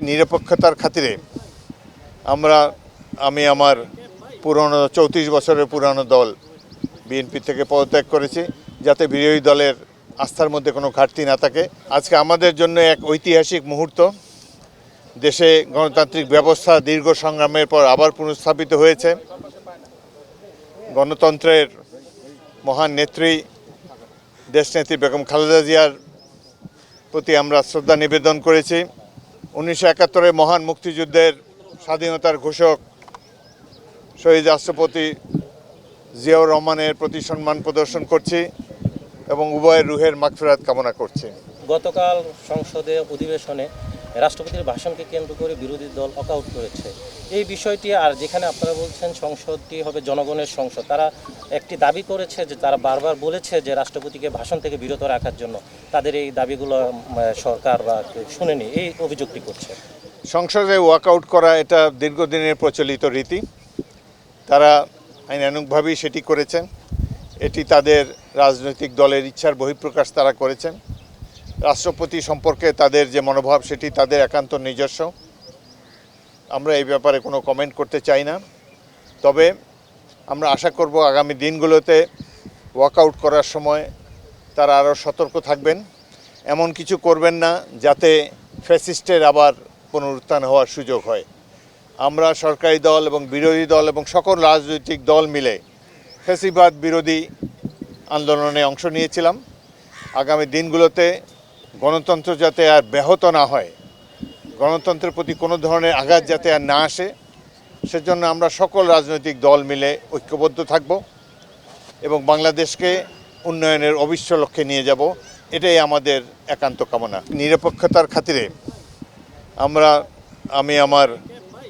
নিরপেক্ষতার খাতিরে আমি আমার পুরনো 34 বছরের পুরানো দল বিএনপি থেকে পদত্যাগ করেছি, যাতে বিরোধী দলের আস্থার মধ্যে কোনো ঘাটতি না থাকে। আজকে আমাদের জন্য এক ঐতিহাসিক মুহূর্ত। দেশে গণতান্ত্রিক ব্যবস্থা দীর্ঘ সংগ্রামের পর আবার পুনঃস্থাপিত হয়েছে। গণতন্ত্রের মহান নেত্রী দেশনেত্রী বেগম খালেদা জিয়ার প্রতি আমরা শ্রদ্ধা নিবেদন করেছি। 1971-এর মহান মুক্তিযুদ্ধের স্বাধীনতার ঘোষক শহীদ রাষ্ট্রপতি জিয়াউর রহমানের প্রতি সম্মান প্রদর্শন করছি এবং উভয়ের রুহের মাগফিরাত কামনা করছি। গতকাল সংসদে অধিবেশনে রাষ্ট্রপতির ভাষণকে কেন্দ্র করে বিরোধী দল ওয়াকআউট করেছে। এই বিষয়টি, আর যেখানে আপনারা বলছেন সংসদটি হবে জনগণের সংসদ, তারা একটি দাবি করেছে যে তারা বারবার বলেছে যে রাষ্ট্রপতিকে ভাষণ থেকে বিরত রাখার জন্য, তাদের এই দাবিগুলো সরকার বা শুনেনি, এই অভিযোগটি করছে। সংসদে ওয়াকআউট করা এটা দীর্ঘদিনের প্রচলিত রীতি। তারা আইনানুগভাবেই সেটি করেছেন। এটি তাদের রাজনৈতিক দলের ইচ্ছার বহিঃপ্রকাশ তারা করেছেন। রাষ্ট্রপতি সম্পর্কে তাদের যে মনোভাব সেটি তাদের একান্ত নিজস্ব। আমরা এই ব্যাপারে কোনো কমেন্ট করতে চাই না। তবে আমরা আশা করব আগামী দিনগুলোতে ওয়াকআউট করার সময় তারা আরও সতর্ক থাকবেন, এমন কিছু করবেন না যাতে ফ্যাসিস্টের আবার পুনরুত্থান হওয়ার সুযোগ হয়। আমরা সরকারি দল এবং বিরোধী দল এবং সকল রাজনৈতিক দল মিলে ফ্যাসিবাদ বিরোধী আন্দোলনে অংশ নিয়েছিলাম। আগামী দিনগুলোতে গণতন্ত্র যাতে আর ব্যাহত না হয়, গণতন্ত্রের প্রতি কোনো ধরনের আঘাত যাতে আর না আসে, সেজন্য আমরা সকল রাজনৈতিক দল মিলে ঐক্যবদ্ধ থাকব এবং বাংলাদেশকে উন্নয়নের অবিশ্ব লক্ষ্যে নিয়ে যাব, এটাই আমাদের একান্ত কামনা। নিরপেক্ষতার খাতিরে আমি আমার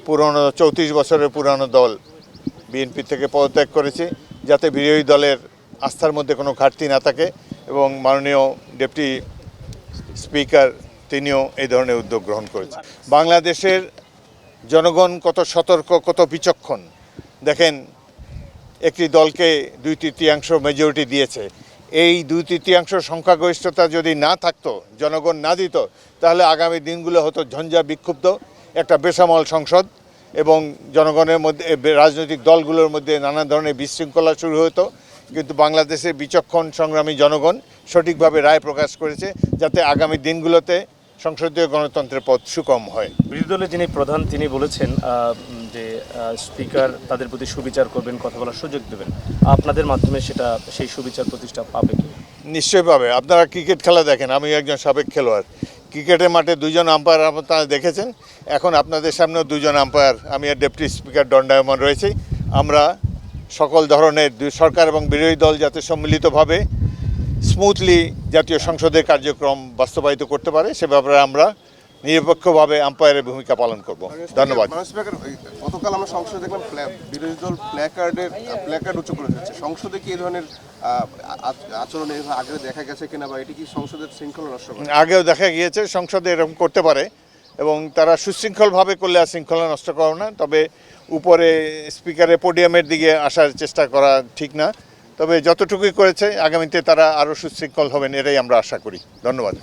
পুরনো 34 বছরের পুরানো দল বিএনপি থেকে পদত্যাগ করেছি, যাতে বিরোধী দলের আস্থার মধ্যে কোনো ঘাটতি না থাকে এবং মাননীয় ডেপুটি স্পিকার তিনিও এই ধরনের উদ্যোগ গ্রহণ করেছেন। বাংলাদেশের জনগণ কত সতর্ক, কত বিচক্ষণ। দেখেন, একটি দলকে 2/3 মেজরিটি দিয়েছে। এই 2/3 সংখ্যাগরিষ্ঠতা যদি না থাকতো, জনগণ না দিত, তাহলে আগামী দিনগুলো হতো ঝঞ্ঝা বিক্ষুব্ধ একটা বেসামাল সংসদ এবং জনগণের মধ্যে, রাজনৈতিক দলগুলোর মধ্যে নানা ধরনের বিশৃঙ্খলা শুরু হতো। কিন্তু বাংলাদেশের বিচক্ষণ সংগ্রামী জনগণ সঠিকভাবে রায় প্রকাশ করেছে, যাতে আগামী দিনগুলোতে সংসদীয় গণতন্ত্রের পথ সুগম হয়। বিরোধী দলের যিনি প্রধান তিনি বলেছেন যে স্পিকার তাদের প্রতি সুবিচার করবেন, কথা বলার সুযোগ দেবেন। আপনাদের মাধ্যমে সেই সুবিচার প্রতিষ্ঠা পাবে কি? নিশ্চয়ই পাবে। আপনারা ক্রিকেট খেলা দেখেন, আমি একজন সাবেক খেলোয়াড়। ক্রিকেটের মাঠে 2 জন আম্পায়ার আপনারা দেখেছেন, এখন আপনাদের সামনেও 2 জন আম্পায়ার, আমি আর ডেপুটি স্পিকার দণ্ডায়মান রয়েছি। আমরা সকল ধরনের সরকার এবং বিরোধী দল যাতে সম্মিলিতভাবে স্মুথলি জাতীয় সংসদের কার্যক্রম বাস্তবায়িত করতে পারে, সে ব্যাপারে আমরা নিরপেক্ষভাবে আম্পায়ারের ভূমিকা পালন করব। ধন্যবাদ। গতকাল আমরা সংসদে দেখলাম বিরোধী দল প্ল্যাকার্ড উচ্চ করে দিচ্ছে। সংসদে কি এই ধরনের আচরণ আগে দেখা গেছে কিনা, বা এটি কি সংসদের শৃঙ্খলা নষ্ট করে? আগেও দেখা গিয়েছে, সংসদে এরকম করতে পারে এবং তারা সুশৃঙ্খলভাবে করলে আর শৃঙ্খলা নষ্ট করে না। তবে উপরে স্পিকারের পোডিয়ামের দিকে আসার চেষ্টা করা ঠিক না। তবে যতটুকুই করেছে, আগামীতে তারা আরও সুশৃঙ্খল হবেন, এটাই আমরা আশা করি। ধন্যবাদ।